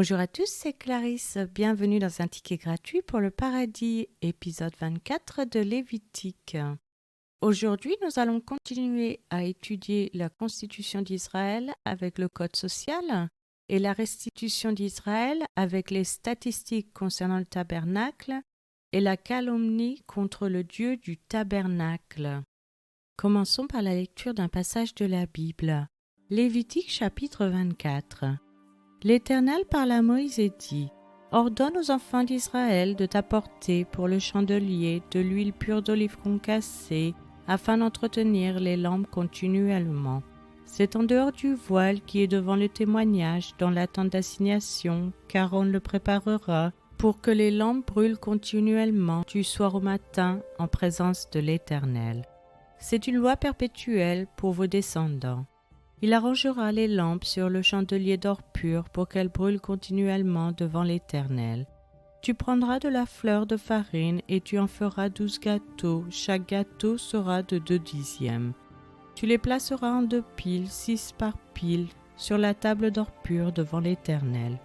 Bonjour à tous, c'est Clarisse. Bienvenue dans un ticket gratuit pour le paradis, épisode 24 de Lévitique. Aujourd'hui, nous allons continuer à étudier la constitution d'Israël avec le code social et la restitution d'Israël avec les statistiques concernant le tabernacle et la calomnie contre le Dieu du tabernacle. Commençons par la lecture d'un passage de la Bible. Lévitique chapitre 24. L'Éternel parla à Moïse et dit : Ordonne aux enfants d'Israël de t'apporter pour le chandelier de l'huile pure d'olive concassée, afin d'entretenir les lampes continuellement. C'est en dehors du voile qui est devant le témoignage, dans la tente d'assignation, qu'Aaron le préparera, pour que les lampes brûlent continuellement du soir au matin en présence de l'Éternel. C'est une loi perpétuelle pour vos descendants. Il arrangera les lampes sur le chandelier d'or pur pour qu'elles brûlent continuellement devant l'Éternel. Tu prendras de la fleur de farine et tu en feras 12 gâteaux. Chaque gâteau sera de 2/10. Tu les placeras en 2 piles, 6 par pile, sur la table d'or pur devant l'Éternel.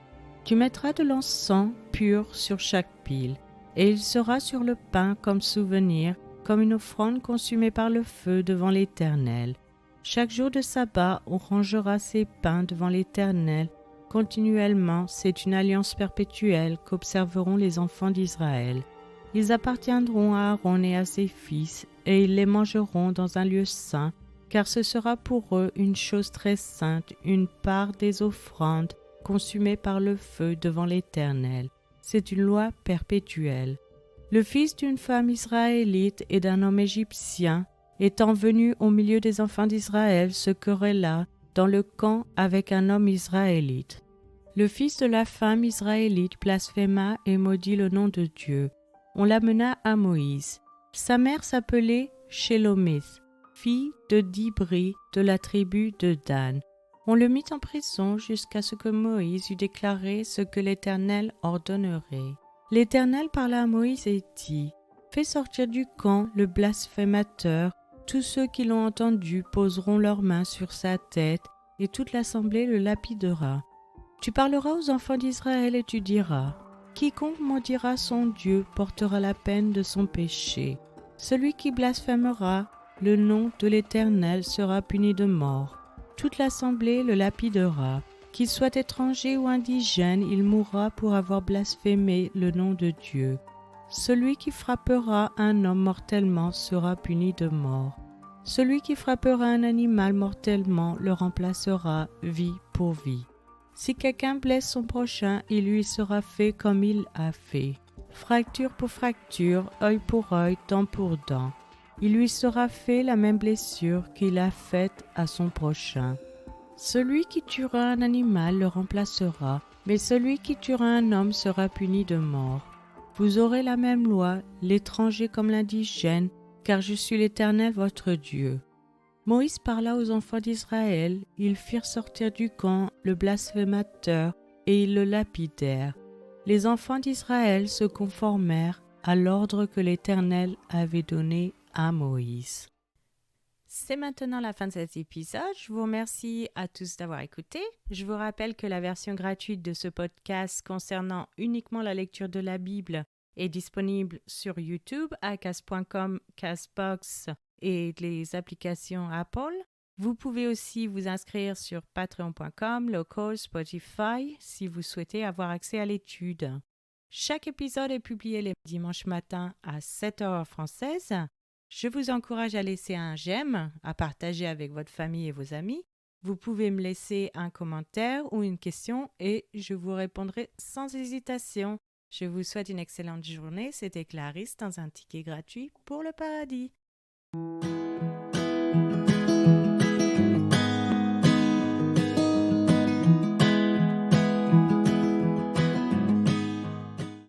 Tu mettras de l'encens pur sur chaque pile, et il sera sur le pain comme souvenir, comme une offrande consumée par le feu devant l'Éternel. Chaque jour de sabbat, on rangera ces pains devant l'Éternel. Continuellement, c'est une alliance perpétuelle qu'observeront les enfants d'Israël. Ils appartiendront à Aaron et à ses fils, et ils les mangeront dans un lieu saint, car ce sera pour eux une chose très sainte, une part des offrandes consumées par le feu devant l'Éternel. C'est une loi perpétuelle. Le fils d'une femme israélite et d'un homme égyptien, étant venu au milieu des enfants d'Israël, se querella dans le camp avec un homme israélite. Le fils de la femme israélite blasphéma et maudit le nom de Dieu. On l'amena à Moïse. Sa mère s'appelait Shélomith, fille de Dibri de la tribu de Dan. On le mit en prison jusqu'à ce que Moïse eût déclaré ce que l'Éternel ordonnerait. L'Éternel parla à Moïse et dit : Fais sortir du camp le blasphémateur. Tous ceux qui l'ont entendu poseront leurs mains sur sa tête, et toute l'assemblée le lapidera. Tu parleras aux enfants d'Israël et tu diras : Quiconque maudira son Dieu portera la peine de son péché. Celui qui blasphémera le nom de l'Éternel sera puni de mort. Toute l'assemblée le lapidera. Qu'il soit étranger ou indigène, il mourra pour avoir blasphémé le nom de Dieu. Celui qui frappera un homme mortellement sera puni de mort. Celui qui frappera un animal mortellement le remplacera vie pour vie. Si quelqu'un blesse son prochain, il lui sera fait comme il a fait. Fracture pour fracture, œil pour œil, dent pour dent. Il lui sera fait la même blessure qu'il a faite à son prochain. Celui qui tuera un animal le remplacera, mais celui qui tuera un homme sera puni de mort. Vous aurez la même loi, l'étranger comme l'indigène, car je suis l'Éternel votre Dieu. Moïse parla aux enfants d'Israël, ils firent sortir du camp le blasphémateur, et ils le lapidèrent. Les enfants d'Israël se conformèrent à l'ordre que l'Éternel avait donné à Moïse. C'est maintenant la fin de cet épisode. Je vous remercie à tous d'avoir écouté. Je vous rappelle que la version gratuite de ce podcast concernant uniquement la lecture de la Bible est disponible sur YouTube, acast.com, Castbox et les applications Apple. Vous pouvez aussi vous inscrire sur patreon.com, Local, Spotify si vous souhaitez avoir accès à l'étude. Chaque épisode est publié les dimanches matins à 7h française. Je vous encourage à laisser un j'aime, à partager avec votre famille et vos amis. Vous pouvez me laisser un commentaire ou une question et je vous répondrai sans hésitation. Je vous souhaite une excellente journée. C'était Clarisse dans un ticket gratuit pour le paradis.